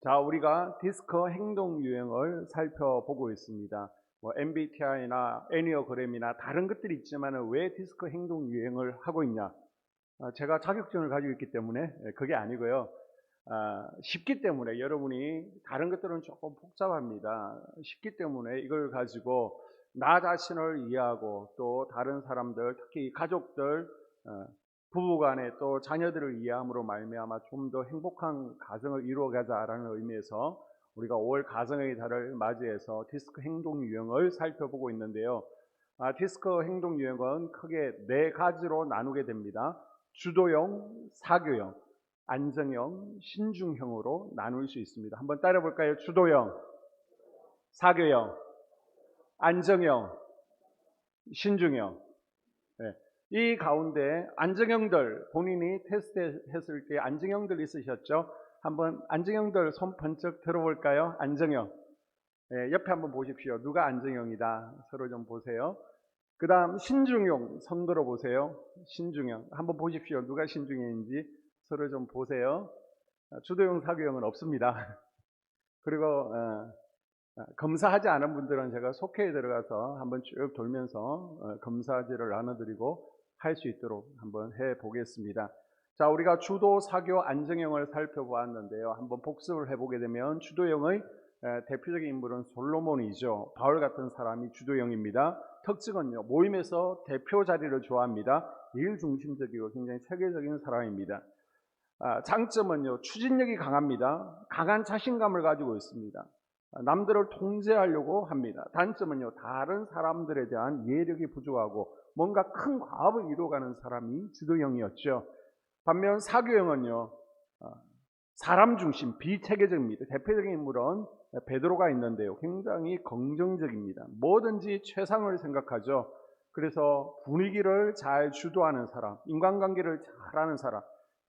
자, 우리가 디스크 행동 유형을 살펴보고 있습니다. MBTI나 애니어그램이나 다른 것들이 있지만 왜 디스크 행동 유형을 하고 있냐? 제가 자격증을 가지고 있기 때문에 그게 아니고요. 쉽기 때문에 여러분이 다른 것들은 조금 복잡합니다. 쉽기 때문에 이걸 가지고 나 자신을 이해하고 또 다른 사람들, 특히 가족들, 부부간에 또 자녀들을 이해함으로 말미암아 좀 더 행복한 가정을 이루어가자라는 의미에서 우리가 5월 가정의 달을 맞이해서 디스크 행동 유형을 살펴보고 있는데요. 디스크 행동 유형은 크게 4가지로 나누게 됩니다. 주도형, 사교형, 안정형, 신중형으로 나눌 수 있습니다. 한번 따라 볼까요? 주도형, 사교형, 안정형, 신중형. 네. 이 가운데 안정형들, 본인이 테스트했을 때 안정형들 있으셨죠? 한번 안정형들 손 번쩍 들어볼까요? 안정형. 네, 옆에 한번 보십시오. 누가 안정형이다. 서로 좀 보세요. 그 다음 신중형 손 들어보세요. 신중형. 한번 보십시오. 누가 신중형인지 서로 좀 보세요. 주도형, 사교형은 없습니다. 그리고 검사하지 않은 분들은 제가 속회에 들어가서 한번 쭉 돌면서 검사지를 나눠드리고 할 수 있도록 한번 해보겠습니다. 자, 우리가 주도, 사교, 안정형을 살펴보았는데요. 한번 복습을 해보게 되면 주도형의 대표적인 인물은 솔로몬이죠. 바울 같은 사람이 주도형입니다. 특징은요, 모임에서 대표 자리를 좋아합니다. 일 중심적이고 굉장히 체계적인 사람입니다. 장점은요, 추진력이 강합니다. 강한 자신감을 가지고 있습니다. 남들을 통제하려고 합니다. 단점은요, 다른 사람들에 대한 이해력이 부족하고 뭔가 큰 과업을 이루어가는 사람이 주도형이었죠. 반면 사교형은요, 사람 중심, 비체계적입니다. 대표적인 인물은 베드로가 있는데요, 굉장히 긍정적입니다. 뭐든지 최상을 생각하죠. 그래서 분위기를 잘 주도하는 사람, 인간관계를 잘하는 사람,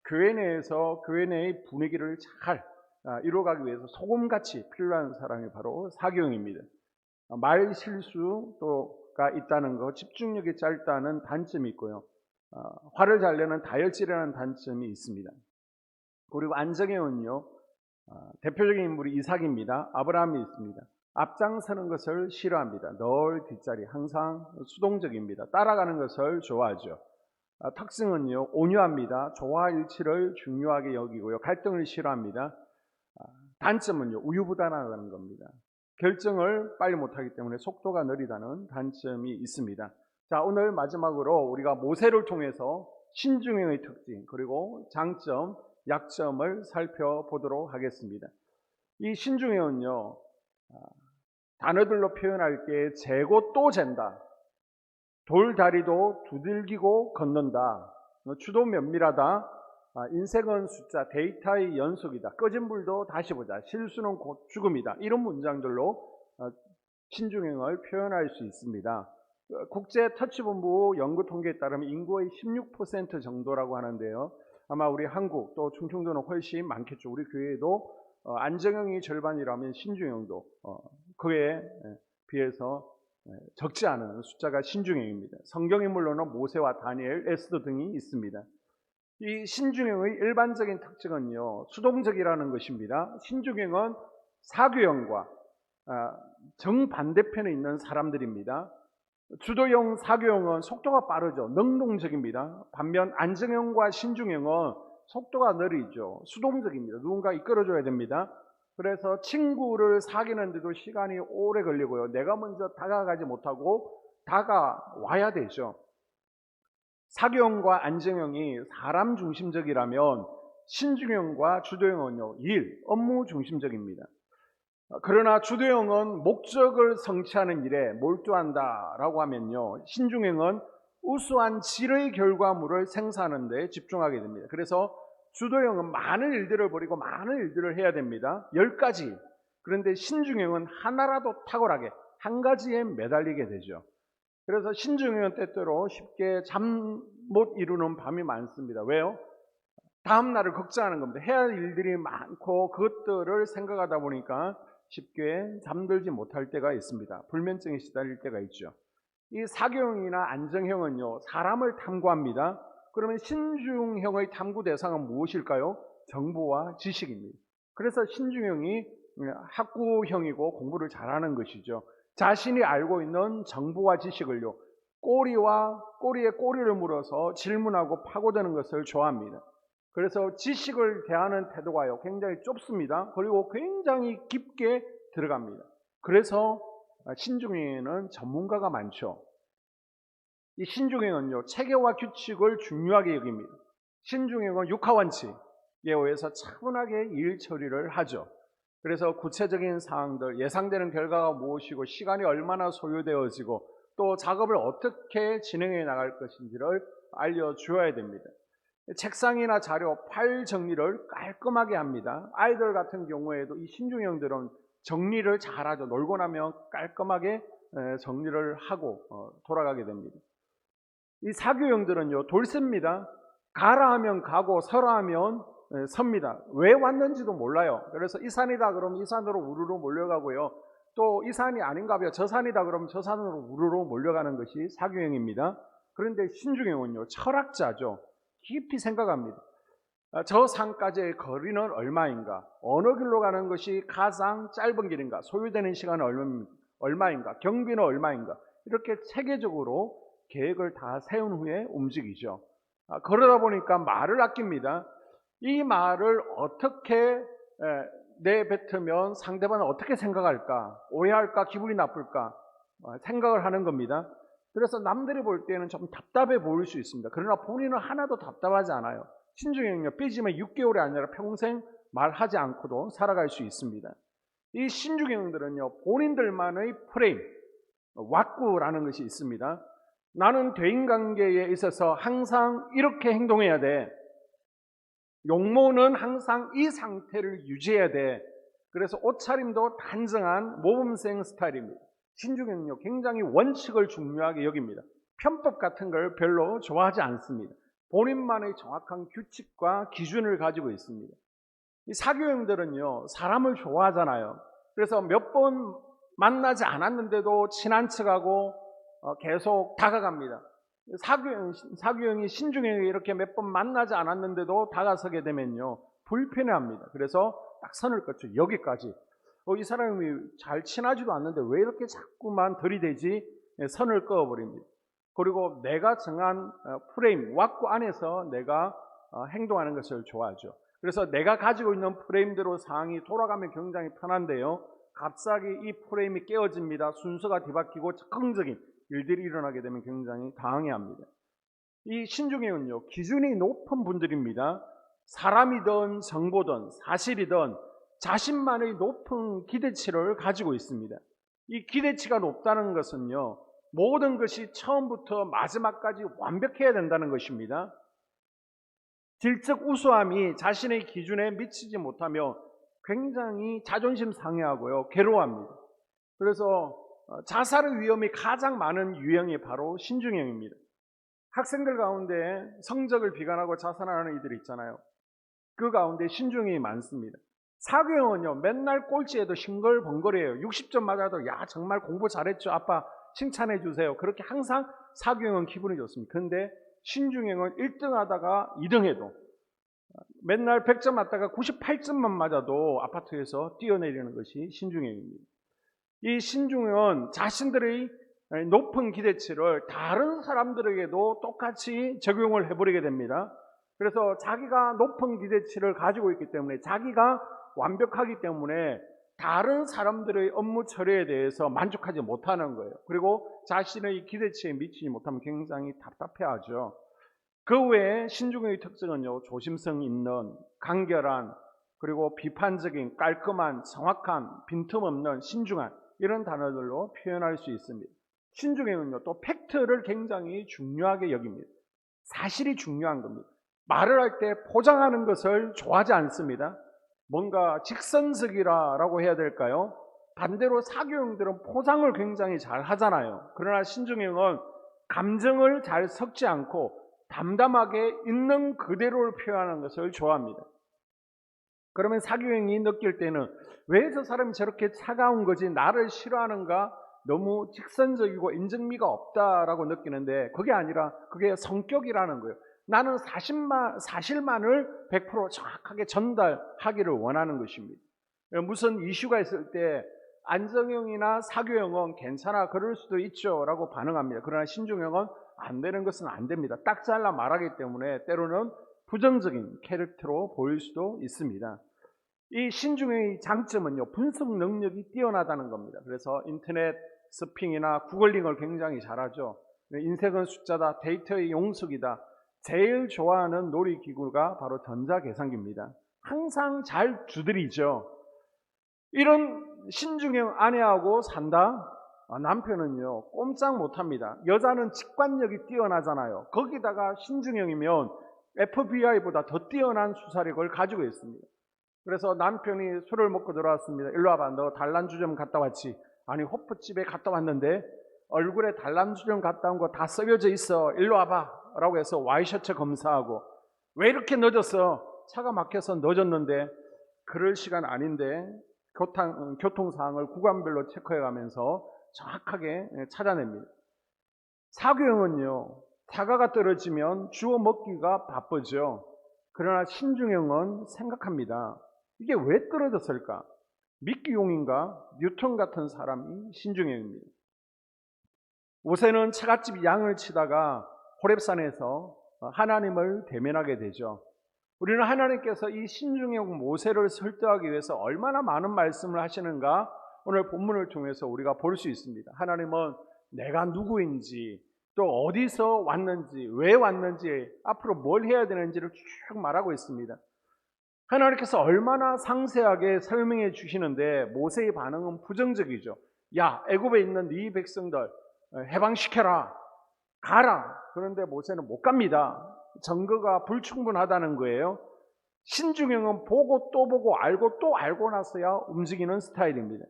교회 내에서 교회 내의 분위기를 잘 이루어가기 위해서 소금같이 필요한 사람이 바로 사교형입니다. 말 실수가 있다는 거, 집중력이 짧다는 단점이 있고요. 화를 잘 내는 다혈질이라는 단점이 있습니다. 그리고 안정형은요, 대표적인 인물이 이삭입니다. 아브라함이 있습니다. 앞장서는 것을 싫어합니다. 늘 뒷자리, 항상 수동적입니다. 따라가는 것을 좋아하죠. 특징은요, 온유합니다. 조화 일치를 중요하게 여기고요. 갈등을 싫어합니다. 단점은요, 우유부단하다는 겁니다. 결정을 빨리 못하기 때문에 속도가 느리다는 단점이 있습니다. 자, 오늘 마지막으로 우리가 모세를 통해서 신중형의 특징, 그리고 장점, 약점을 살펴보도록 하겠습니다. 이 신중형은요, 단어들로 표현할 때 재고 또 잰다, 돌다리도 두들기고 걷는다, 추도 면밀하다, 인생은 숫자, 데이터의 연속이다, 꺼진 불도 다시 보자, 실수는 곧 죽음이다, 이런 문장들로 신중형을 표현할 수 있습니다. 국제터치본부 연구 통계에 따르면 인구의 16% 정도라고 하는데요, 아마 우리 한국 또 충청도는 훨씬 많겠죠. 우리 교회에도 안정형이 절반이라면 신중형도 그에 비해서 적지 않은 숫자가 신중형입니다. 성경인물로는 모세와 다니엘, 에스더 등이 있습니다. 이 신중형의 일반적인 특징은요, 수동적이라는 것입니다. 신중형은 사교형과 정반대편에 있는 사람들입니다. 주도형, 사교형은 속도가 빠르죠. 능동적입니다. 반면 안정형과 신중형은 속도가 느리죠. 수동적입니다. 누군가 이끌어줘야 됩니다. 그래서 친구를 사귀는데도 시간이 오래 걸리고요. 내가 먼저 다가가지 못하고 다가와야 되죠. 사교형과 안정형이 사람 중심적이라면 신중형과 주도형은요, 일, 업무 중심적입니다. 그러나 주도형은 목적을 성취하는 일에 몰두한다라고 하면요, 신중형은 우수한 질의 결과물을 생산하는 데 집중하게 됩니다. 그래서 주도형은 많은 일들을 벌이고 많은 일들을 해야 됩니다. 10가지. 그런데 신중형은 하나라도 탁월하게 한 가지에 매달리게 되죠. 그래서 신중형은 때때로 쉽게 잠 못 이루는 밤이 많습니다. 왜요? 다음 날을 걱정하는 겁니다. 해야 할 일들이 많고 그것들을 생각하다 보니까 쉽게 잠들지 못할 때가 있습니다. 불면증에 시달릴 때가 있죠. 이 사교형이나 안정형은요, 사람을 탐구합니다. 그러면 신중형의 탐구 대상은 무엇일까요? 정보와 지식입니다. 그래서 신중형이 학구형이고 공부를 잘하는 것이죠. 자신이 알고 있는 정보와 지식을요, 꼬리에 꼬리를 물어서 질문하고 파고드는 것을 좋아합니다. 그래서 지식을 대하는 태도가요, 굉장히 좁습니다. 그리고 굉장히 깊게 들어갑니다. 그래서 신중형에는 전문가가 많죠. 이 신중형은요, 체계와 규칙을 중요하게 여깁니다. 신중형은 육하원칙에 의해서 차분하게 일 처리를 하죠. 그래서 구체적인 사항들, 예상되는 결과가 무엇이고 시간이 얼마나 소요되어지고 또 작업을 어떻게 진행해 나갈 것인지를 알려주어야 됩니다. 책상이나 자료, 파일 정리를 깔끔하게 합니다. 아이들 같은 경우에도 이 신중형들은 정리를 잘하죠. 놀고 나면 깔끔하게 정리를 하고 돌아가게 됩니다. 이 사교형들은요, 돌쇠입니다. 가라 하면 가고 서라 하면 섭니다. 왜 왔는지도 몰라요. 그래서 이 산이다 그러면 이 산으로 우르르 몰려가고요. 또 이 산이 아닌가 봐요. 저 산이다 그러면 저 산으로 우르르 몰려가는 것이 사교형입니다. 그런데 신중형은요, 철학자죠. 깊이 생각합니다. 저 산까지의 거리는 얼마인가? 어느 길로 가는 것이 가장 짧은 길인가? 소요되는 시간은 얼마인가? 경비는 얼마인가? 이렇게 체계적으로 계획을 다 세운 후에 움직이죠. 그러다 보니까 말을 아낍니다. 이 말을 어떻게 내뱉으면 상대방은 어떻게 생각할까? 오해할까? 기분이 나쁠까? 생각을 하는 겁니다. 그래서 남들이 볼 때는 좀 답답해 보일 수 있습니다. 그러나 본인은 하나도 답답하지 않아요. 신중형은요, 삐지면 6개월이 아니라 평생 말하지 않고도 살아갈 수 있습니다. 이 신중형들은요, 본인들만의 프레임, 왁구라는 것이 있습니다. 나는 대인관계에 있어서 항상 이렇게 행동해야 돼. 용모는 항상 이 상태를 유지해야 돼. 그래서 옷차림도 단정한 모범생 스타일입니다. 신중형은요, 굉장히 원칙을 중요하게 여깁니다. 편법 같은 걸 별로 좋아하지 않습니다. 본인만의 정확한 규칙과 기준을 가지고 있습니다. 이 사교형들은요, 사람을 좋아하잖아요. 그래서 몇 번 만나지 않았는데도 친한 척하고 계속 다가갑니다. 사교형이 신중형이 이렇게 몇 번 만나지 않았는데도 다가서게 되면요, 불편해합니다. 그래서 딱 선을 긋죠. 여기까지. 이 사람이 잘 친하지도 않는데 왜 이렇게 자꾸만 들이대지? 선을 그어버립니다. 그리고 내가 정한 프레임, 왁구 안에서 내가 행동하는 것을 좋아하죠. 그래서 내가 가지고 있는 프레임대로 상황이 돌아가면 굉장히 편한데요, 갑자기 이 프레임이 깨어집니다. 순서가 뒤바뀌고 즉흥적인 일들이 일어나게 되면 굉장히 당황해합니다. 이 신중형은요, 기준이 높은 분들입니다. 사람이든 정보든 사실이든 자신만의 높은 기대치를 가지고 있습니다. 이 기대치가 높다는 것은요, 모든 것이 처음부터 마지막까지 완벽해야 된다는 것입니다. 질적 우수함이 자신의 기준에 미치지 못하며 굉장히 자존심 상해하고요, 괴로워합니다. 그래서 자살의 위험이 가장 많은 유형이 바로 신중형입니다. 학생들 가운데 성적을 비관하고 자살하는 이들이 있잖아요. 그 가운데 신중형이 많습니다. 사교형은요, 맨날 꼴찌에도 싱글벙글해요. 60점 맞아도 야 정말 공부 잘했죠, 아빠 칭찬해 주세요. 그렇게 항상 사교형은 기분이 좋습니다. 그런데 신중형은 1등 하다가 2등 해도, 맨날 100점 맞다가 98점만 맞아도 아파트에서 뛰어내리는 것이 신중형입니다. 이 신중형은 자신들의 높은 기대치를 다른 사람들에게도 똑같이 적용을 해버리게 됩니다. 그래서 자기가 높은 기대치를 가지고 있기 때문에, 자기가 완벽하기 때문에 다른 사람들의 업무 처리에 대해서 만족하지 못하는 거예요. 그리고 자신의 기대치에 미치지 못하면 굉장히 답답해하죠. 그 외에 신중형의 특징은요, 조심성 있는, 간결한, 그리고 비판적인, 깔끔한, 정확한, 빈틈없는, 신중한, 이런 단어들로 표현할 수 있습니다. 신중형은요, 또 팩트를 굉장히 중요하게 여깁니다. 사실이 중요한 겁니다. 말을 할 때 포장하는 것을 좋아하지 않습니다. 뭔가 직선적이라고 해야 될까요? 반대로 사교형들은 포장을 굉장히 잘 하잖아요. 그러나 신중형은 감정을 잘 섞지 않고 담담하게 있는 그대로를 표현하는 것을 좋아합니다. 그러면 사교형이 느낄 때는 왜 저 사람이 저렇게 차가운 거지, 나를 싫어하는가, 너무 직선적이고 인정미가 없다라고 느끼는데, 그게 아니라 그게 성격이라는 거예요. 나는 사실만을 100% 정확하게 전달하기를 원하는 것입니다. 무슨 이슈가 있을 때 안정형이나 사교형은 괜찮아, 그럴 수도 있죠 라고 반응합니다. 그러나 신중형은 안 되는 것은 안 됩니다. 딱 잘라 말하기 때문에 때로는 부정적인 캐릭터로 보일 수도 있습니다. 이 신중형의 장점은요, 분석 능력이 뛰어나다는 겁니다. 그래서 인터넷 서핑이나 구글링을 굉장히 잘하죠. 인생은 숫자다, 데이터의 용석이다. 제일 좋아하는 놀이기구가 바로 전자계산기입니다. 항상 잘 두드리죠. 이런 신중형 아내하고 산다? 남편은요, 꼼짝 못합니다. 여자는 직관력이 뛰어나잖아요. 거기다가 신중형이면 FBI보다 더 뛰어난 수사력을 가지고 있습니다. 그래서 남편이 술을 먹고 들어왔습니다. 일로 와봐, 너 단란주 점 갔다 왔지? 아니, 호프집에 갔다 왔는데 얼굴에 단란주 점 갔다 온 거 다 썩여져 있어. 일로 와봐 라고 해서 와이셔츠 검사하고, 왜 이렇게 늦었어? 차가 막혀서 늦었는데. 그럴 시간 아닌데 교통사항을 구간별로 체크해가면서 정확하게 찾아냅니다. 사교형은요, 사과가 떨어지면 주워 먹기가 바쁘죠. 그러나 신중형은 생각합니다. 이게 왜 떨어졌을까? 미끼용인가? 뉴턴 같은 사람이 신중형입니다. 모세는 처갓집 양을 치다가 호렙산에서 하나님을 대면하게 되죠. 우리는 하나님께서 이 신중형 모세를 설득하기 위해서 얼마나 많은 말씀을 하시는가 오늘 본문을 통해서 우리가 볼 수 있습니다. 하나님은 내가 누구인지, 또 어디서 왔는지, 왜 왔는지, 앞으로 뭘 해야 되는지를 쭉 말하고 있습니다. 하나님께서 얼마나 상세하게 설명해 주시는데 모세의 반응은 부정적이죠. 야, 애굽에 있는 네 백성들 해방시켜라, 가라. 그런데 모세는 못 갑니다. 증거가 불충분하다는 거예요. 신중형은 보고 또 보고 알고 또 알고 나서야 움직이는 스타일입니다.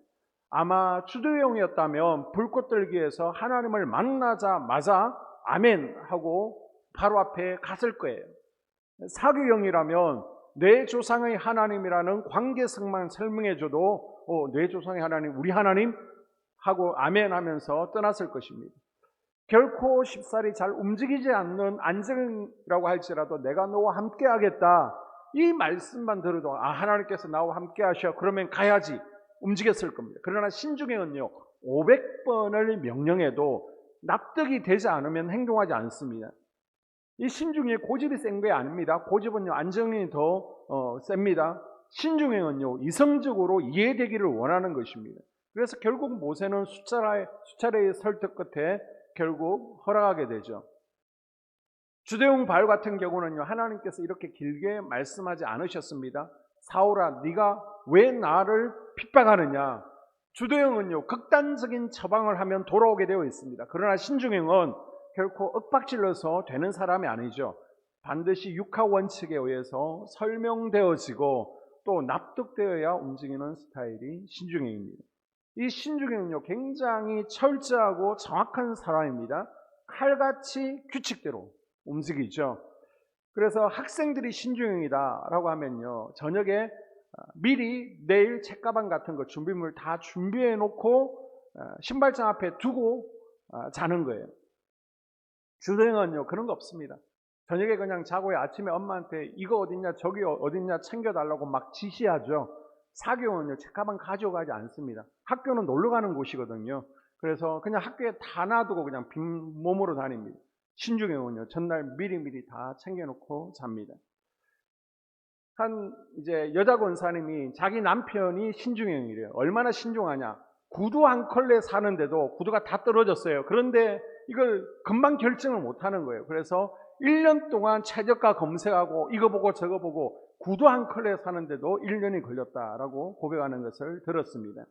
아마 주도형이었다면 불꽃 들기에서 하나님을 만나자마자 아멘 하고 바로 앞에 갔을 거예요. 사교형이라면 내 조상의 하나님이라는 관계성만 설명해줘도 내 조상의 하나님, 우리 하나님 하고 아멘 하면서 떠났을 것입니다. 결코 쉽사리 잘 움직이지 않는 안정이라고 할지라도 내가 너와 함께 하겠다, 이 말씀만 들어도 하나님께서 나와 함께 하셔, 그러면 가야지 움직였을 겁니다. 그러나 신중형은요, 500번을 명령해도 납득이 되지 않으면 행동하지 않습니다. 이 신중형의 고집이 센 게 아닙니다. 고집은요, 안정형이 더 셉니다. 신중형은요, 이성적으로 이해되기를 원하는 것입니다. 그래서 결국 모세는 수차례의 설득 끝에 결국 허락하게 되죠. 주대용 바울 같은 경우는요, 하나님께서 이렇게 길게 말씀하지 않으셨습니다. 사울아, 네가 왜 나를 핍박하느냐. 주대용은요, 극단적인 처방을 하면 돌아오게 되어 있습니다. 그러나 신중형은 결코 윽박질러서 되는 사람이 아니죠. 반드시 육하 원칙에 의해서 설명되어지고 또 납득되어야 움직이는 스타일이 신중형입니다. 이 신중형은요, 굉장히 철저하고 정확한 사람입니다. 칼같이 규칙대로 움직이죠. 그래서 학생들이 신중형이다라고 하면요, 저녁에 미리 내일 책가방 같은 거 준비물 다 준비해 놓고 신발장 앞에 두고 자는 거예요. 주도형은요, 그런 거 없습니다. 저녁에 그냥 자고요, 아침에 엄마한테 이거 어딨냐 저기 어딨냐 챙겨달라고 막 지시하죠. 사교형은요, 책가방 가져가지 않습니다. 학교는 놀러 가는 곳이거든요. 그래서 그냥 학교에 다 놔두고 그냥 빈몸으로 다닙니다. 신중형은요, 전날 미리미리 다 챙겨놓고 잡니다. 이제 여자 권사님이 자기 남편이 신중형이래요. 얼마나 신중하냐. 구두 한 컬레 사는데도 구두가 다 떨어졌어요. 그런데 이걸 금방 결정을 못 하는 거예요. 그래서 1년 동안 최저가 검색하고 이거 보고 저거 보고 구두 한 컬레 사는데도 1년이 걸렸다라고 고백하는 것을 들었습니다.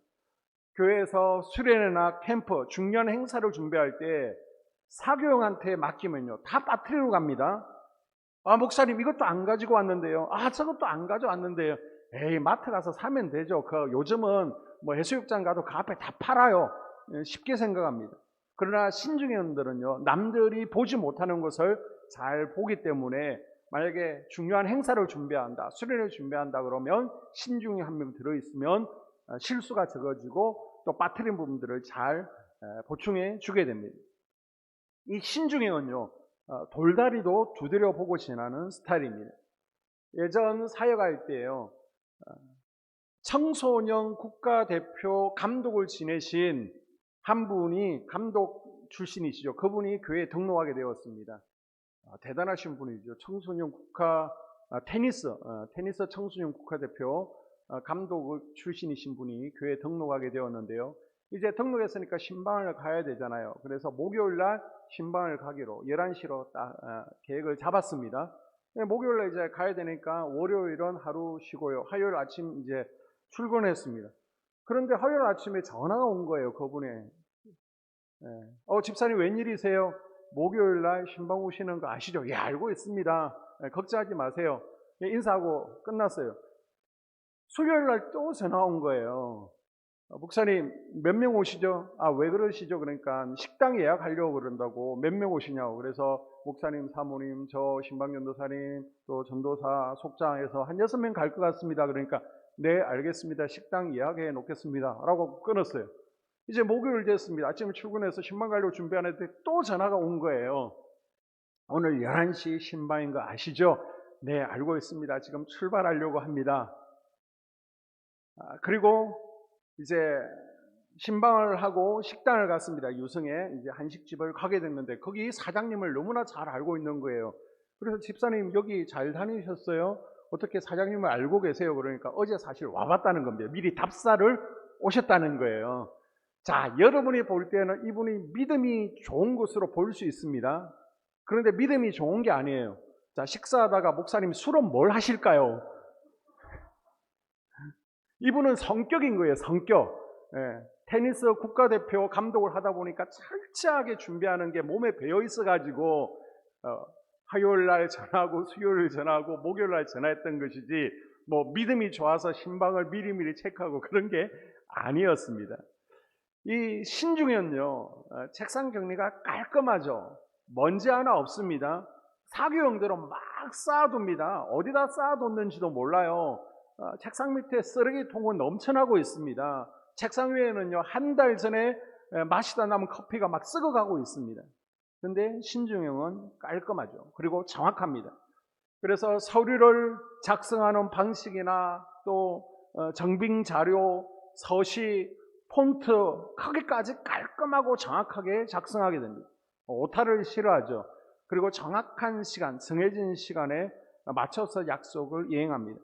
교회에서 수련회나 캠프, 중요한 행사를 준비할 때 사교형한테 맡기면요, 다 빠뜨리러 갑니다. 목사님 이것도 안 가지고 왔는데요. 저것도 안 가져왔는데요. 에이, 마트 가서 사면 되죠. 요즘은 뭐 해수욕장 가도 그 앞에 다 팔아요. 쉽게 생각합니다. 그러나 신중형들은요, 남들이 보지 못하는 것을 잘 보기 때문에 만약에 중요한 행사를 준비한다, 수련회를 준비한다 그러면 신중이 한 명 들어있으면 실수가 적어지고 또 빠뜨린 부분들을 잘 보충해 주게 됩니다. 이 신중형은요, 돌다리도 두드려 보고 지나는 스타일입니다. 예전 사역할 때요, 청소년 국가대표 감독을 지내신 한 분이 감독 출신이시죠. 그분이 교회에 등록하게 되었습니다. 대단하신 분이죠. 청소년 테니스 청소년 국가대표 감독 출신이신 분이 교회에 등록하게 되었는데요. 이제 등록했으니까 신방을 가야 되잖아요. 그래서 목요일 날 신방을 가기로 11시로 계획을 잡았습니다. 목요일 날 이제 가야 되니까 월요일은 하루 쉬고요. 화요일 아침 이제 출근했습니다. 그런데 화요일 아침에 전화가 온 거예요. 그분의. 집사님 웬일이세요? 목요일 날 신방 오시는 거 아시죠? 예, 알고 있습니다. 걱정하지 마세요. 인사하고 끝났어요. 수요일 날 또 전화 온 거예요. 목사님 몇 명 오시죠? 왜 그러시죠? 그러니까 식당 예약하려고 그런다고. 몇 명 오시냐고. 그래서 목사님, 사모님, 저 신방전도사님, 또 전도사, 속장에서 한 6명 갈 것 같습니다. 그러니까 네, 알겠습니다. 식당 예약해 놓겠습니다. 라고 끊었어요. 이제 목요일 됐습니다. 아침에 출근해서 신방 가려고 준비하는데 또 전화가 온 거예요. 오늘 11시 신방인 거 아시죠? 네, 알고 있습니다. 지금 출발하려고 합니다. 그리고 이제 신방을 하고 식당을 갔습니다. 유성에 이제 한식집을 가게 됐는데 거기 사장님을 너무나 잘 알고 있는 거예요. 그래서 집사님 여기 잘 다니셨어요? 어떻게 사장님을 알고 계세요? 그러니까 어제 사실 와봤다는 겁니다. 미리 답사를 오셨다는 거예요. 자, 여러분이 볼 때는 이분이 믿음이 좋은 것으로 볼 수 있습니다. 그런데 믿음이 좋은 게 아니에요. 자, 식사하다가 목사님 술은 뭘 하실까요? 이분은 성격인 거예요. 성격. 테니스 국가대표 감독을 하다 보니까 철저하게 준비하는 게 몸에 배어 있어가지고 화요일 날 전화하고 수요일 전화하고 목요일 날 전화했던 것이지 뭐 믿음이 좋아서 신방을 미리미리 체크하고 그런 게 아니었습니다. 이 신중현요, 책상 정리가 깔끔하죠. 먼지 하나 없습니다. 사교형대로 막 쌓아둡니다. 어디다 쌓아뒀는지도 몰라요. 책상 밑에 쓰레기통은 넘쳐나고 있습니다. 책상 위에는요, 한 달 전에 마시다 남은 커피가 막 썩어가고 있습니다. 그런데 신중형은 깔끔하죠. 그리고 정확합니다. 그래서 서류를 작성하는 방식이나 또 정빙 자료, 서시, 폰트, 크기까지 깔끔하고 정확하게 작성하게 됩니다. 오타를 싫어하죠. 그리고 정확한 시간, 정해진 시간에 맞춰서 약속을 이행합니다.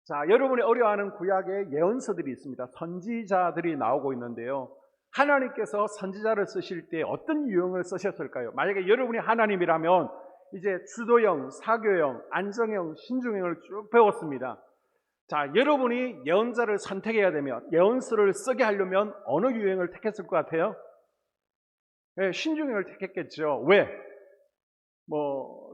자, 여러분이 어려워하는 구약의 예언서들이 있습니다. 선지자들이 나오고 있는데요. 하나님께서 선지자를 쓰실 때 어떤 유형을 쓰셨을까요? 만약에 여러분이 하나님이라면 이제 주도형, 사교형, 안정형, 신중형을 쭉 배웠습니다. 자, 여러분이 예언자를 선택해야 되면, 예언서를 쓰게 하려면 어느 유형을 택했을 것 같아요? 네, 신중형을 택했겠죠. 왜?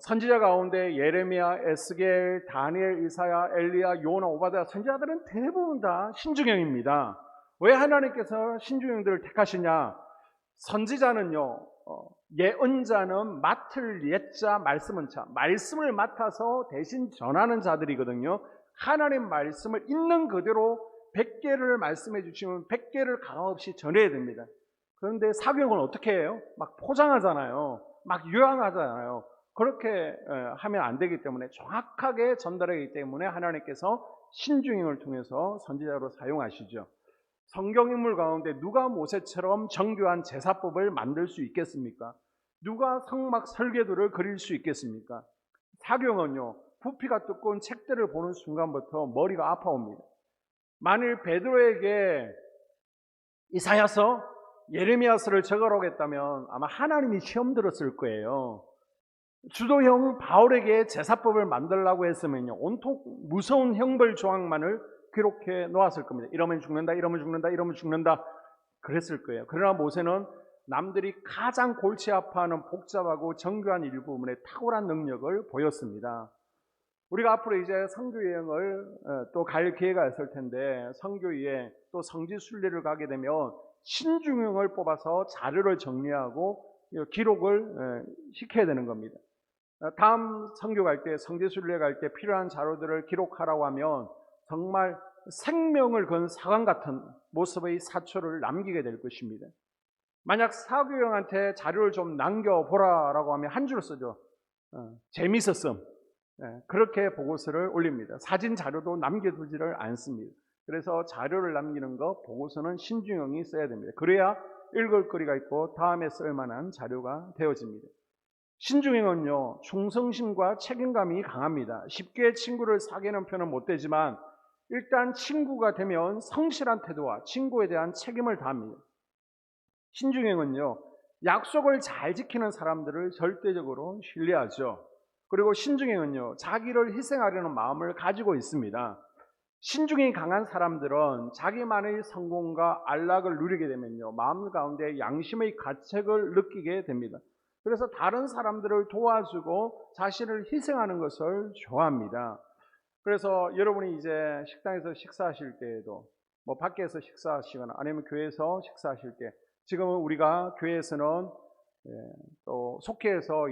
선지자 가운데 예레미야, 에스겔, 다니엘, 이사야, 엘리야, 요나, 오바댜 선지자들은 대부분 다 신중형입니다. 왜 하나님께서 신중형들을 택하시냐? 선지자는요, 예언자는 맡을 예자, 말씀은 자, 말씀을 맡아서 대신 전하는 자들이거든요. 하나님 말씀을 있는 그대로 100개를 말씀해 주시면 100개를 가감없이 전해야 됩니다. 그런데 사교형은 어떻게 해요? 막 포장하잖아요. 막 요양하잖아요. 그렇게 하면 안 되기 때문에 정확하게 전달하기 때문에 하나님께서 신중형을 통해서 선지자로 사용하시죠. 성경 인물 가운데 누가 모세처럼 정교한 제사법을 만들 수 있겠습니까? 누가 성막 설계도를 그릴 수 있겠습니까? 사교형은요, 부피가 두꺼운 책들을 보는 순간부터 머리가 아파옵니다. 만일 베드로에게 이사야서, 예레미야서를 적으라고 했다면 아마 하나님이 시험 들었을 거예요. 주도형 바울에게 제사법을 만들라고 했으면요, 온통 무서운 형벌 조항만을 기록해 놓았을 겁니다. 이러면 죽는다, 이러면 죽는다, 이러면 죽는다 그랬을 거예요. 그러나 모세는 남들이 가장 골치 아파하는 복잡하고 정교한 일부분에 탁월한 능력을 보였습니다. 우리가 앞으로 이제 선교 여행을 또 갈 기회가 있을 텐데 선교에 또 성지 순례를 가게 되면 신중형을 뽑아서 자료를 정리하고 기록을 시켜야 되는 겁니다. 다음 선교 갈 때, 성지 순례 갈 때 필요한 자료들을 기록하라고 하면 정말 생명을 건 사관 같은 모습의 사초를 남기게 될 것입니다. 만약 사교형한테 자료를 좀 남겨보라라고 하면 한 줄 쓰죠. 재밌었음. 그렇게 보고서를 올립니다. 사진 자료도 남겨두지를 않습니다. 그래서 자료를 남기는 거, 보고서는 신중형이 써야 됩니다. 그래야 읽을 거리가 있고 다음에 쓸 만한 자료가 되어집니다. 신중형은요, 충성심과 책임감이 강합니다. 쉽게 친구를 사귀는 편은 못 되지만 일단 친구가 되면 성실한 태도와 친구에 대한 책임을 다합니다. 신중형은요, 약속을 잘 지키는 사람들을 절대적으로 신뢰하죠. 그리고 신중형은요, 자기를 희생하려는 마음을 가지고 있습니다. 신중이 강한 사람들은 자기만의 성공과 안락을 누리게 되면요, 마음 가운데 양심의 가책을 느끼게 됩니다. 그래서 다른 사람들을 도와주고 자신을 희생하는 것을 좋아합니다. 그래서 여러분이 이제 식당에서 식사하실 때에도 뭐 밖에서 식사하시거나 아니면 교회에서 식사하실 때, 지금은 우리가 교회에서는 또 속회에서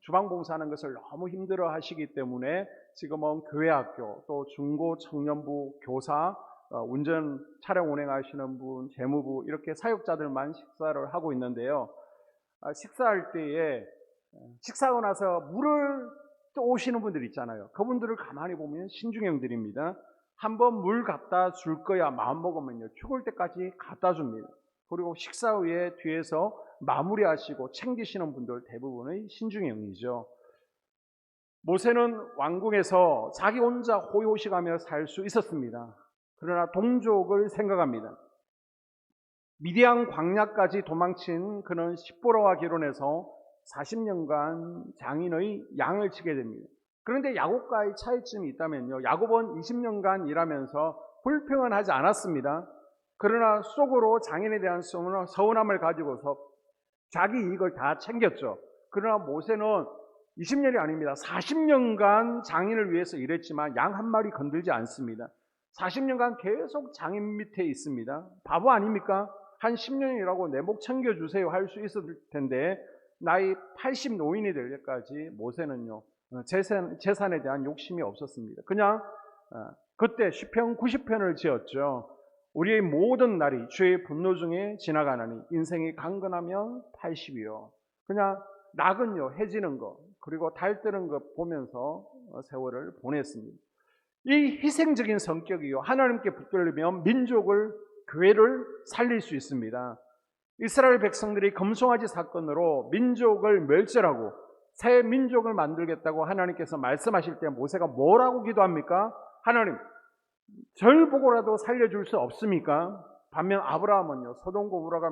주방 봉사하는 것을 너무 힘들어 하시기 때문에 지금은 교회학교, 또 중고 청년부, 교사, 운전 차량 운행하시는 분, 재무부 이렇게 사역자들만 식사를 하고 있는데요. 식사할 때에 식사하고 나서 물을 또 오시는 분들 있잖아요. 그분들을 가만히 보면 신중형들입니다. 한번 물 갖다 줄 거야 마음 먹으면요, 죽을 때까지 갖다 줍니다. 그리고 식사 후에 뒤에서 마무리하시고 챙기시는 분들 대부분의 신중형이죠. 모세는 왕궁에서 자기 혼자 호요식하며 살 수 있었습니다. 그러나 동족을 생각합니다. 미디안 광야까지 도망친 그는 십보라와 결혼해서 40년간 장인의 양을 치게 됩니다. 그런데 야곱과의 차이점이 있다면요, 야곱은 20년간 일하면서 불평은 하지 않았습니다. 그러나 속으로 장인에 대한 서운함을 가지고서 자기 이익을 다 챙겼죠. 그러나 모세는 20년이 아닙니다. 40년간 장인을 위해서 일했지만 양 한 마리 건들지 않습니다. 40년간 계속 장인 밑에 있습니다. 바보 아닙니까? 한 10년이라고 내 목 챙겨주세요 할 수 있었을 텐데, 나이 80 노인이 될 때까지 모세는요, 재산에 대한 욕심이 없었습니다. 그냥 그때 시편 90편을 지었죠. 우리의 모든 날이 주의 분노 중에 지나가나니 인생이 강건하면 80이요. 그냥 낙은요, 해지는 것, 그리고 달 뜨는 것 보면서 세월을 보냈습니다. 이 희생적인 성격이요, 하나님께 붙들리면 민족을, 교회를 살릴 수 있습니다. 이스라엘 백성들이 금송아지 사건으로 민족을 멸절하고 새 민족을 만들겠다고 하나님께서 말씀하실 때 모세가 뭐라고 기도합니까? 하나님, 절 보고라도 살려줄 수 없습니까? 반면 아브라함은요, 소돔 고모라가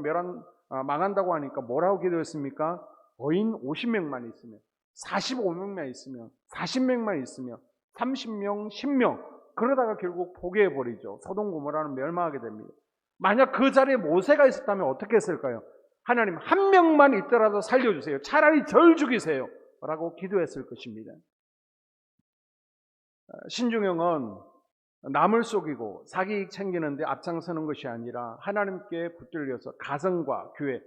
망한다고 하니까 뭐라고 기도했습니까? 거인 50명만 있으면, 45명만 있으면, 40명만 있으면, 30명, 10명, 그러다가 결국 포기해버리죠. 소돔 고모라는 멸망하게 됩니다. 만약 그 자리에 모세가 있었다면 어떻게 했을까요? 하나님, 한 명만 있더라도 살려주세요. 차라리 절 죽이세요 라고 기도했을 것입니다. 신중형은 남을 속이고 사기익 챙기는데 앞장서는 것이 아니라 하나님께 붙들려서 가정과 교회,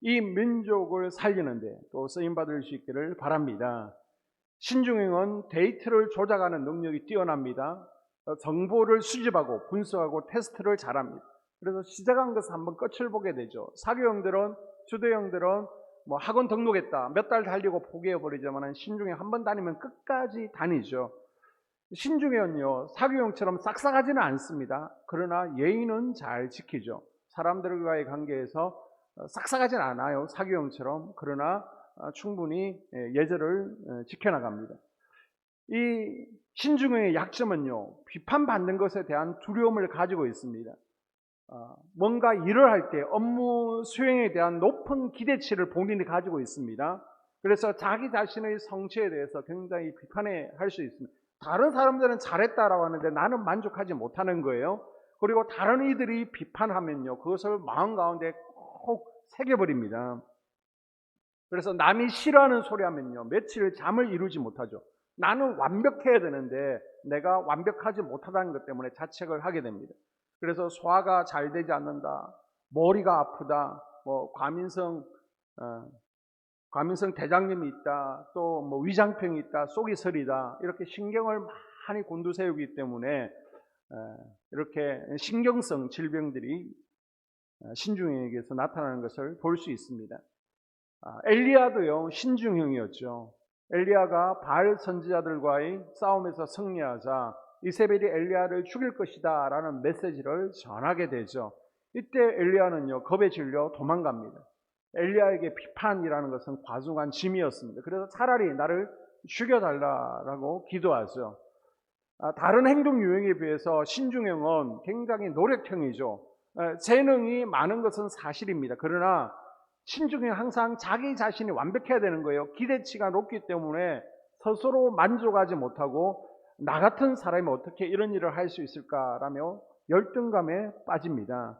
이 민족을 살리는데 또 쓰임받을 수 있기를 바랍니다. 신중형은 데이터를 조작하는 능력이 뛰어납니다. 정보를 수집하고 분석하고 테스트를 잘합니다. 그래서 시작한 것을 한번 끝을 보게 되죠. 사교형들은, 주도형들은 뭐 학원 등록했다, 몇 달 달리고 포기해버리지만 신중형 한 번 다니면 끝까지 다니죠. 신중형은요, 사교형처럼 싹싹하지는 않습니다. 그러나 예의는 잘 지키죠. 사람들과의 관계에서 싹싹하진 않아요, 사교형처럼. 그러나 충분히 예절을 지켜나갑니다. 이 신중형의 약점은요, 비판받는 것에 대한 두려움을 가지고 있습니다. 뭔가 일을 할 때 업무 수행에 대한 높은 기대치를 본인이 가지고 있습니다. 그래서 자기 자신의 성취에 대해서 굉장히 비판할 수 있습니다. 다른 사람들은 잘했다라고 하는데 나는 만족하지 못하는 거예요. 그리고 다른 이들이 비판하면요, 그것을 마음 가운데 꼭 새겨버립니다. 그래서 남이 싫어하는 소리 하면요, 며칠 잠을 이루지 못하죠. 나는 완벽해야 되는데 내가 완벽하지 못하다는 것 때문에 자책을 하게 됩니다. 그래서 소화가 잘 되지 않는다, 머리가 아프다, 뭐 과민성 대장염이 있다, 또 뭐 위장병이 있다, 속이 서리다, 이렇게 신경을 많이 곤두세우기 때문에 이렇게 신경성 질병들이 신중형에게서 나타나는 것을 볼 수 있습니다. 엘리야도요, 신중형이었죠. 엘리야가 바알 선지자들과의 싸움에서 승리하자 이세벨이 엘리야를 죽일 것이다 라는 메시지를 전하게 되죠. 이때 엘리야는요, 겁에 질려 도망갑니다. 엘리야에게 비판이라는 것은 과중한 짐이었습니다. 그래서 차라리 나를 죽여달라라고 기도하죠. 다른 행동 유형에 비해서 신중형은 굉장히 노력형이죠. 재능이 많은 것은 사실입니다. 그러나 신중형은 항상 자기 자신이 완벽해야 되는 거예요. 기대치가 높기 때문에 스스로 만족하지 못하고 나 같은 사람이 어떻게 이런 일을 할 수 있을까라며 열등감에 빠집니다.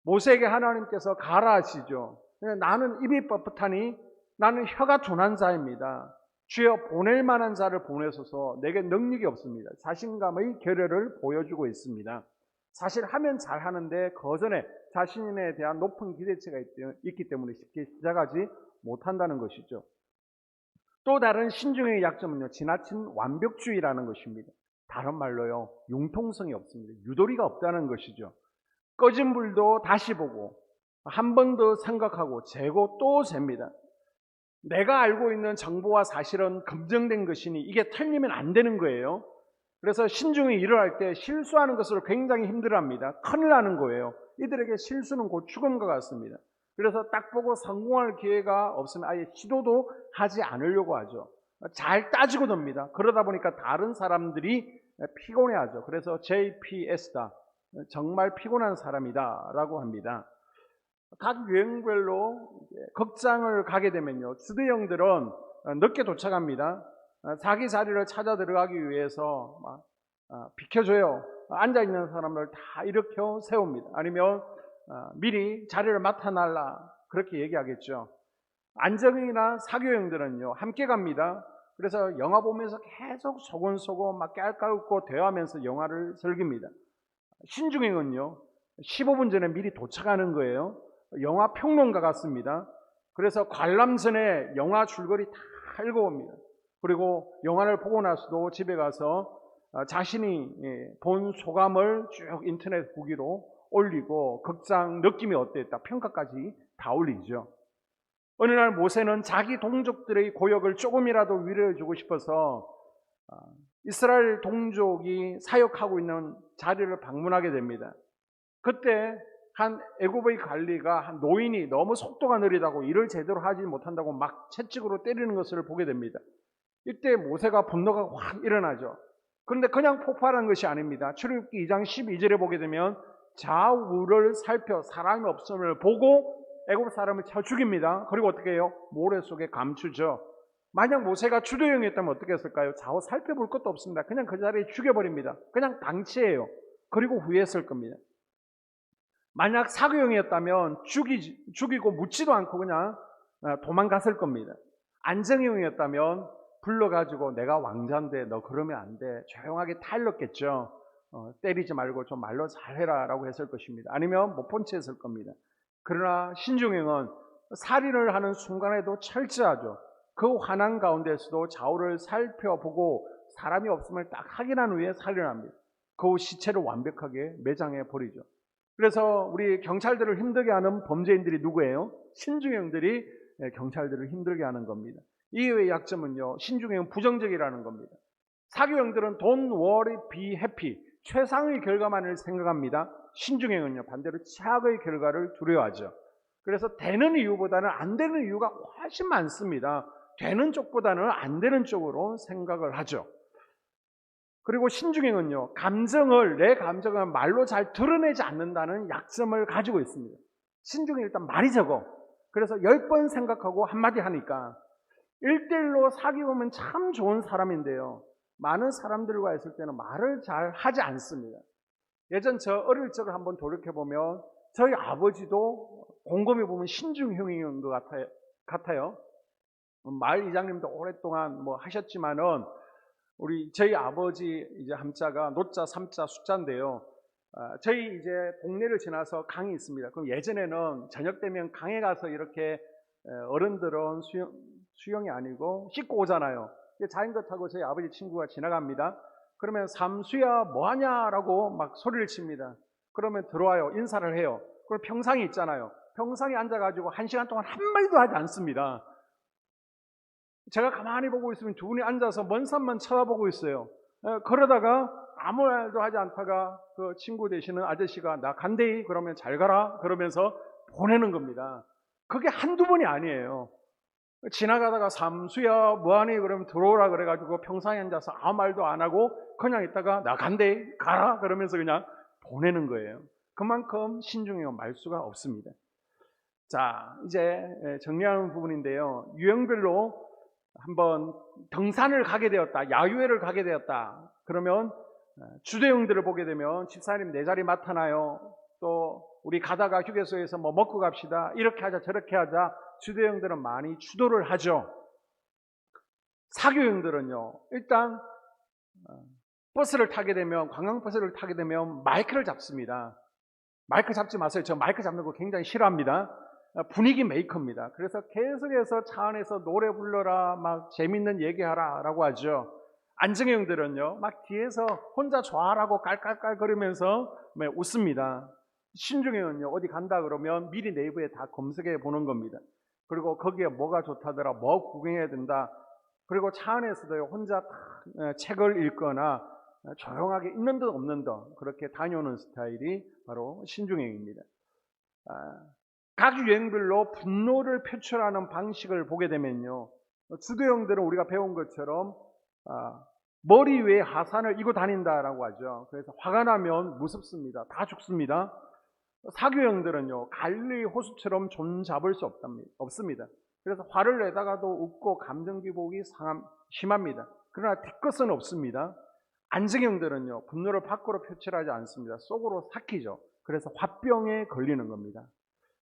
모세에게 하나님께서 가라 하시죠. 나는 입이 뻣뻣하니 나는 혀가 둔한 자입니다. 주여 보낼 만한 자를 보내소서. 내게 능력이 없습니다. 자신감의 결여를 보여주고 있습니다. 사실 하면 잘하는데 그 전에 자신에 대한 높은 기대치가 있기 때문에 쉽게 시작하지 못한다는 것이죠. 또 다른 신중의 약점은요, 지나친 완벽주의라는 것입니다. 다른 말로요, 융통성이 없습니다. 유도리가 없다는 것이죠. 꺼진 불도 다시 보고 한 번 더 생각하고 재고 또 잽니다. 내가 알고 있는 정보와 사실은 검증된 것이니 이게 틀리면 안 되는 거예요. 그래서 신중히 일을 할 때 실수하는 것을 굉장히 힘들어합니다. 큰일 나는 거예요. 이들에게 실수는 곧 죽음과 같습니다. 그래서 딱 보고 성공할 기회가 없으면 아예 시도도 하지 않으려고 하죠. 잘 따지고 놉니다. 그러다 보니까 다른 사람들이 피곤해하죠. 그래서 JPS다. 정말 피곤한 사람이다 라고 합니다. 각 유행별로 극장을 가게 되면요, 주대형들은 늦게 도착합니다. 자기 자리를 찾아 들어가기 위해서 비켜줘요. 앉아있는 사람을 다 일으켜 세웁니다. 아니면 미리 자리를 맡아달라 그렇게 얘기하겠죠. 안정형이나 사교형들은요, 함께 갑니다. 그래서 영화 보면서 계속 소곤소곤 막 깔깔웃고 대화하면서 영화를 즐깁니다. 신중형은요, 15분 전에 미리 도착하는 거예요. 영화 평론가 같습니다. 그래서 관람 전에 영화 줄거리 다 읽어봅니다. 그리고 영화를 보고 나서도 집에 가서 자신이 본 소감을 쭉 인터넷 후기로 올리고 극장 느낌이 어땠다 평가까지 다 올리죠. 어느 날 모세는 자기 동족들의 고역을 조금이라도 위로해주고 싶어서 이스라엘 동족이 사역하고 있는 자리를 방문하게 됩니다. 그때 한 애굽의 관리가 한 노인이 너무 속도가 느리다고 일을 제대로 하지 못한다고 막 채찍으로 때리는 것을 보게 됩니다. 이때 모세가 분노가 확 일어나죠. 그런데 그냥 폭발한 것이 아닙니다. 출애굽기 2장 12절에 보게 되면 좌우를 살펴 사람이 없음을 보고 애굽 사람을 쳐 죽입니다. 그리고 어떻게 해요? 모래 속에 감추죠. 만약 모세가 주도형이었다면 어떻게 했을까요? 좌우 살펴볼 것도 없습니다. 그냥 그 자리에 죽여버립니다. 그냥 방치해요. 그리고 후회했을 겁니다. 만약 사교형이었다면 죽이고 묻지도 않고 그냥 도망갔을 겁니다. 안정형이었다면 불러가지고 내가 왕자인데 너 그러면 안 돼. 조용하게 타일렀겠죠. 때리지 말고 좀 말로 잘해라 라고 했을 것입니다. 아니면 못 본 채 했을 겁니다. 그러나 신중형은 살인을 하는 순간에도 철저하죠. 그 환한 가운데서도 좌우를 살펴보고 사람이 없음을 딱 확인한 후에 살인합니다. 그 시체를 완벽하게 매장해 버리죠. 그래서 우리 경찰들을 힘들게 하는 범죄인들이 누구예요? 신중형들이 경찰들을 힘들게 하는 겁니다. 이의 약점은요, 신중형은 부정적이라는 겁니다. 사교형들은 don't worry, be happy, 최상의 결과만을 생각합니다. 신중형은요, 반대로 최악의 결과를 두려워하죠. 그래서 되는 이유보다는 안 되는 이유가 훨씬 많습니다. 되는 쪽보다는 안 되는 쪽으로 생각을 하죠. 그리고 신중형은요, 내 감정을 말로 잘 드러내지 않는다는 약점을 가지고 있습니다. 신중형이 일단 말이 적어. 그래서 10번 생각하고 한마디 하니까 1대1로 사귀어보면 참 좋은 사람인데요, 많은 사람들과 있을 때는 말을 잘 하지 않습니다. 예전 저 어릴 적을 한번 돌이켜보면 저희 아버지도 곰곰이 보면 신중형인 것 같아요. 마을 이장님도 오랫동안 하셨지만은 저희 아버지 이제 함자가 노자, 삼자, 숫자인데요. 저희 이제 동네를 지나서 강이 있습니다. 그럼 예전에는 저녁 되면 강에 가서 이렇게 어른들은 수영이 아니고 씻고 오잖아요. 자전거 타고 저희 아버지 친구가 지나갑니다. 그러면 삼수야 뭐하냐라고 막 소리를 칩니다. 그러면 들어와요. 인사를 해요. 그리고 평상이 있잖아요. 평상에 앉아가지고 1시간 동안 한마디도 하지 않습니다. 제가 가만히 보고 있으면 두 분이 앉아서 먼 산만 쳐다보고 있어요. 그러다가 아무 말도 하지 않다가 그 친구 되시는 아저씨가 나 간대이 그러면 잘 가라 그러면서 보내는 겁니다. 그게 한두 번이 아니에요. 지나가다가 삼수야 뭐하니 그러면 들어오라 그래가지고 평상에 앉아서 아무 말도 안 하고 그냥 있다가 나 간대이 가라 그러면서 그냥 보내는 거예요. 그만큼 신중해요. 말수가 없습니다. 자, 이제 정리하는 부분인데요. 유형별로 한번 등산을 가게 되었다, 야유회를 가게 되었다. 그러면 주도형들을 보게 되면 집사님 내 자리 맡아나요. 또 우리 가다가 휴게소에서 뭐 먹고 갑시다. 이렇게 하자 저렇게 하자. 주도형들은 많이 주도를 하죠. 사교형들은요. 일단 버스를 타게 되면 관광버스를 타게 되면 마이크를 잡습니다. 마이크 잡지 마세요. 저 마이크 잡는 거 굉장히 싫어합니다. 분위기 메이커입니다. 그래서 계속해서 차 안에서 노래 불러라, 막 재밌는 얘기하라 라고 하죠. 안정형들은요, 막 뒤에서 혼자 좋아라고 깔깔깔 거리면서 웃습니다. 신중형은요, 어디 간다 그러면 미리 네이버에 다 검색해 보는 겁니다. 그리고 거기에 뭐가 좋다더라, 뭐 구경해야 된다. 그리고 차 안에서도 혼자 책을 읽거나 조용하게 있는 듯 없는 듯 그렇게 다녀오는 스타일이 바로 신중형입니다. 각 유형별로 분노를 표출하는 방식을 보게 되면요, 주도형들은 우리가 배운 것처럼 머리 위에 하산을 이고 다닌다라고 하죠. 그래서 화가 나면 무섭습니다. 다 죽습니다. 사교형들은요, 갈릴리 호수처럼 존 잡을 수 없습니다. 그래서 화를 내다가도 웃고 감정 기복이 심합니다. 그러나 뒤끝은 없습니다. 안정형들은요, 분노를 밖으로 표출하지 않습니다. 속으로 삭히죠. 그래서 화병에 걸리는 겁니다.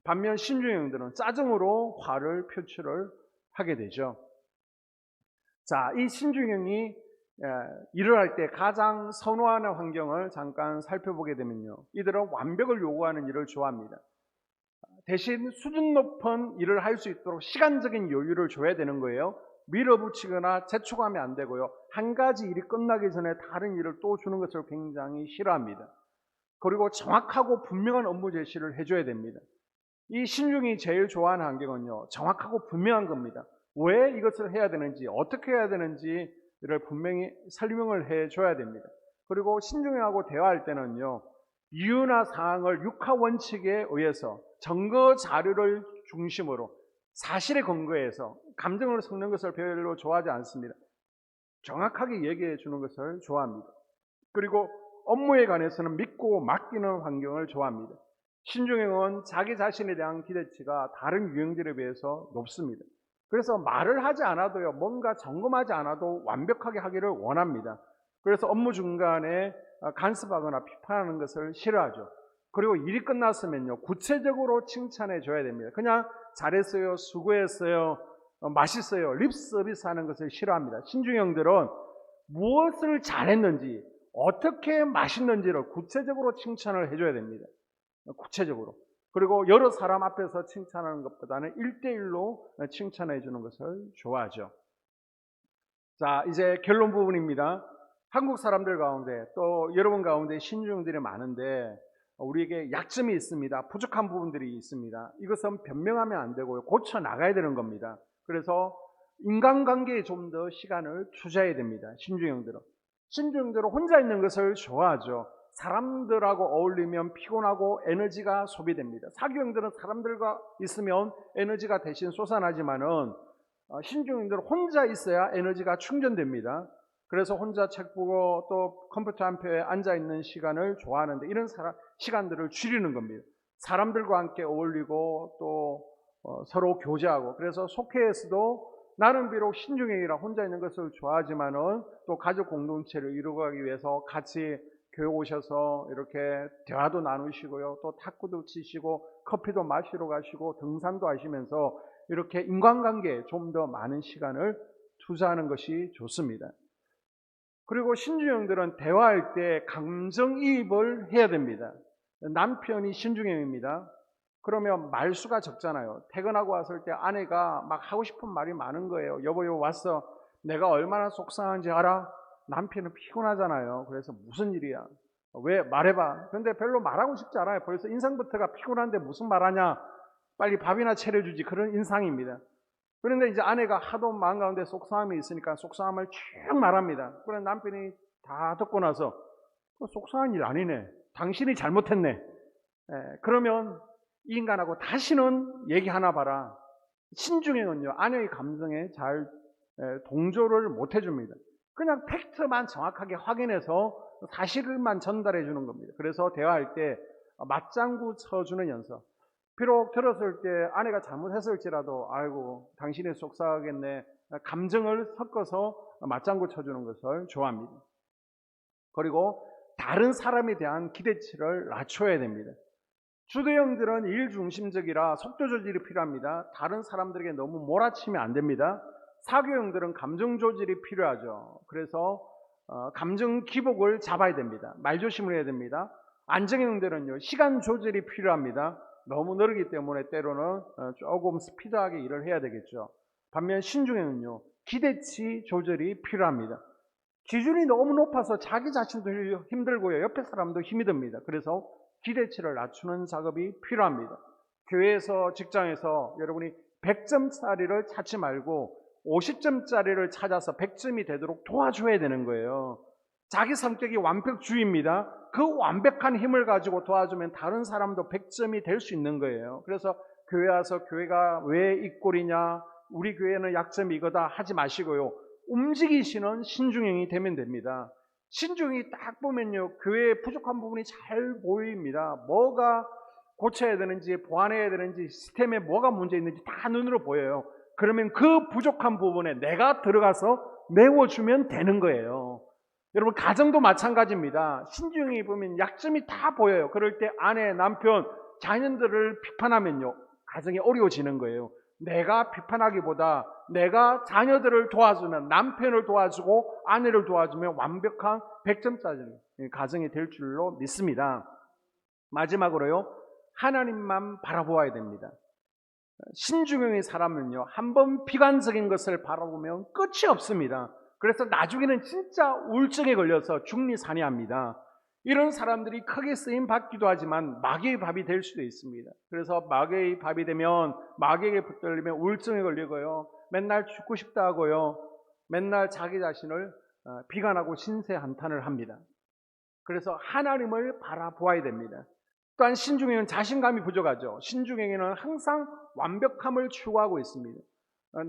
반면 신중형들은 짜증으로 화를 표출을 하게 되죠. 자, 이 신중형이 일을 할 때 가장 선호하는 환경을 잠깐 살펴보게 되면요, 이들은 완벽을 요구하는 일을 좋아합니다. 대신 수준 높은 일을 할 수 있도록 시간적인 여유를 줘야 되는 거예요. 밀어붙이거나 재촉하면 안 되고요. 한 가지 일이 끝나기 전에 다른 일을 또 주는 것을 굉장히 싫어합니다. 그리고 정확하고 분명한 업무 제시를 해줘야 됩니다. 이 신중이 제일 좋아하는 환경은요, 정확하고 분명한 겁니다. 왜 이것을 해야 되는지, 어떻게 해야 되는지를 분명히 설명을 해줘야 됩니다. 그리고 신중하고 대화할 때는요, 이유나 사항을 육하 원칙에 의해서 증거 자료를 중심으로 사실에 근거해서 감정을 섞는 것을 별로 좋아하지 않습니다. 정확하게 얘기해 주는 것을 좋아합니다. 그리고 업무에 관해서는 믿고 맡기는 환경을 좋아합니다. 신중형은 자기 자신에 대한 기대치가 다른 유형들에 비해서 높습니다. 그래서 말을 하지 않아도요, 뭔가 점검하지 않아도 완벽하게 하기를 원합니다. 그래서 업무 중간에 간섭하거나 비판하는 것을 싫어하죠. 그리고 일이 끝났으면요, 구체적으로 칭찬해 줘야 됩니다. 그냥 잘했어요, 수고했어요, 맛있어요, 립 서비스 하는 것을 싫어합니다. 신중형들은 무엇을 잘했는지, 어떻게 맛있는지를 구체적으로 칭찬을 해줘야 됩니다. 구체적으로. 그리고 여러 사람 앞에서 칭찬하는 것보다는 1대1로 칭찬해 주는 것을 좋아하죠. 자, 이제 결론 부분입니다. 한국 사람들 가운데 또 여러분 가운데 신중들이 많은데 우리에게 약점이 있습니다. 부족한 부분들이 있습니다. 이것은 변명하면 안 되고요, 고쳐 나가야 되는 겁니다. 그래서 인간관계에 좀 더 시간을 투자해야 됩니다. 신중형들은 혼자 있는 것을 좋아하죠. 사람들하고 어울리면 피곤하고 에너지가 소비됩니다. 사교형들은 사람들과 있으면 에너지가 대신 쏟아나지만은 신중형들은 혼자 있어야 에너지가 충전됩니다. 그래서 혼자 책 보고 또 컴퓨터 한 표에 앉아있는 시간을 좋아하는데 이런 시간들을 줄이는 겁니다. 사람들과 함께 어울리고 또 서로 교제하고, 그래서 속회에서도 나는 비록 신중형이라 혼자 있는 것을 좋아하지만은 또 가족 공동체를 이루어가기 위해서 같이 교회 오셔서 이렇게 대화도 나누시고요, 또 탁구도 치시고 커피도 마시러 가시고 등산도 하시면서 이렇게 인간관계에 좀 더 많은 시간을 투자하는 것이 좋습니다. 그리고 신중형들은 대화할 때 감정이입을 해야 됩니다. 남편이 신중형입니다. 그러면 말수가 적잖아요. 퇴근하고 왔을 때 아내가 막 하고 싶은 말이 많은 거예요. 여보 왔어. 내가 얼마나 속상한지 알아? 남편은 피곤하잖아요. 그래서 무슨 일이야? 왜? 말해봐. 근데 별로 말하고 싶지 않아요. 벌써 인상부터가 피곤한데 무슨 말하냐? 빨리 밥이나 차려주지. 그런 인상입니다. 그런데 이제 아내가 하도 마음 가운데 속상함이 있으니까 속상함을 쭉 말합니다. 그래 남편이 다 듣고 나서 속상한 일 아니네. 당신이 잘못했네. 그러면 이 인간하고 다시는 얘기하나 봐라. 신중행은요, 아내의 감정에 잘 동조를 못 해줍니다. 그냥 팩트만 정확하게 확인해서 사실만 전달해 주는 겁니다. 그래서 대화할 때 맞장구 쳐주는 연습. 비록 들었을 때 아내가 잘못했을지라도 아이고 당신이 속상하겠네. 감정을 섞어서 맞장구 쳐주는 것을 좋아합니다. 그리고 다른 사람에 대한 기대치를 낮춰야 됩니다. 주도형들은 일중심적이라 속도 조절이 필요합니다. 다른 사람들에게 너무 몰아치면 안 됩니다. 사교형들은 감정 조절이 필요하죠. 그래서 감정 기복을 잡아야 됩니다. 말조심을 해야 됩니다. 안정형들은요, 시간 조절이 필요합니다. 너무 느리기 때문에 때로는 조금 스피드하게 일을 해야 되겠죠. 반면 신중형은요, 기대치 조절이 필요합니다. 기준이 너무 높아서 자기 자신도 힘들고요, 옆에 사람도 힘이 듭니다. 그래서 기대치를 낮추는 작업이 필요합니다. 교회에서, 직장에서 여러분이 100점짜리를 찾지 말고 50점짜리를 찾아서 100점이 되도록 도와줘야 되는 거예요. 자기 성격이 완벽주의입니다. 그 완벽한 힘을 가지고 도와주면 다른 사람도 100점이 될 수 있는 거예요. 그래서 교회 와서 교회가 왜 이 꼴이냐, 우리 교회는 약점이 이거다 하지 마시고요. 움직이시는 신중형이 되면 됩니다. 신중이 딱 보면요, 교회에 부족한 부분이 잘 보입니다. 뭐가 고쳐야 되는지, 보완해야 되는지, 시스템에 뭐가 문제 있는지 다 눈으로 보여요. 그러면 그 부족한 부분에 내가 들어가서 메워주면 되는 거예요. 여러분, 가정도 마찬가지입니다. 신중히 보면 약점이 다 보여요. 그럴 때 아내, 남편, 자녀들을 비판하면요, 가정이 어려워지는 거예요. 내가 비판하기보다 내가 자녀들을 도와주면, 남편을 도와주고 아내를 도와주면 완벽한 100점짜리 가정이 될 줄로 믿습니다. 마지막으로요, 하나님만 바라보아야 됩니다. 신중형의 사람은요, 한번 비관적인 것을 바라보면 끝이 없습니다. 그래서 나중에는 진짜 우울증에 걸려서 중리산이합니다. 이런 사람들이 크게 쓰임 받기도 하지만 마귀의 밥이 될 수도 있습니다. 그래서 마귀의 밥이 되면 마귀에게 붙들리면 우울증에 걸리고요, 맨날 죽고 싶다 하고요, 맨날 자기 자신을 비관하고 신세한탄을 합니다. 그래서 하나님을 바라보아야 됩니다. 또한 신중행은 자신감이 부족하죠. 신중행에는 항상 완벽함을 추구하고 있습니다.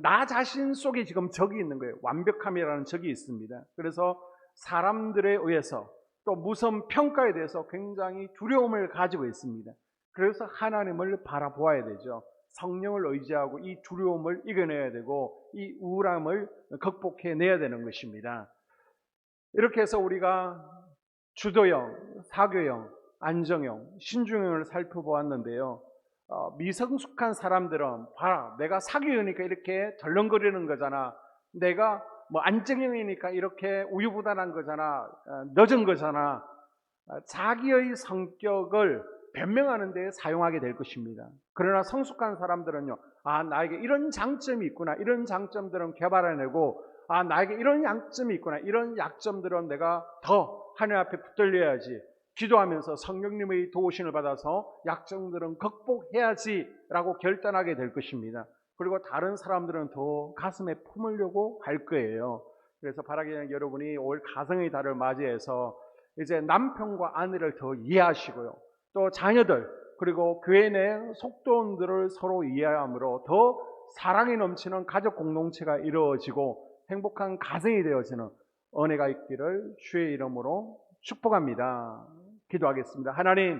나 자신 속에 지금 적이 있는 거예요. 완벽함이라는 적이 있습니다. 그래서 사람들에 의해서 또 무선 평가에 대해서 굉장히 두려움을 가지고 있습니다. 그래서 하나님을 바라보아야 되죠. 성령을 의지하고 이 두려움을 이겨내야 되고 이 우울함을 극복해내야 되는 것입니다. 이렇게 해서 우리가 주도형, 사교형, 안정형, 신중형을 살펴보았는데요. 미성숙한 사람들은 봐라, 내가 사교형이니까 이렇게 덜렁거리는 거잖아. 내가 안정형이니까 이렇게 우유부단한 거잖아. 늦은 거잖아. 자기의 성격을 변명하는 데 사용하게 될 것입니다. 그러나 성숙한 사람들은요, 나에게 이런 장점이 있구나. 이런 장점들은 개발해내고, 나에게 이런 약점이 있구나. 이런 약점들은 내가 더 하나님 앞에 붙들려야지. 기도하면서 성령님의 도우심을 받아서 약점들은 극복해야지 라고 결단하게 될 것입니다. 그리고 다른 사람들은 더 가슴에 품으려고 할 거예요. 그래서 바라기는 여러분이 올 가정의 달을 맞이해서 이제 남편과 아내를 더 이해하시고요, 또 자녀들 그리고 교회 내 속도원들을 서로 이해함으로 더 사랑이 넘치는 가족 공동체가 이루어지고 행복한 가정이 되어지는 은혜가 있기를 주의 이름으로 축복합니다. 기도하겠습니다. 하나님,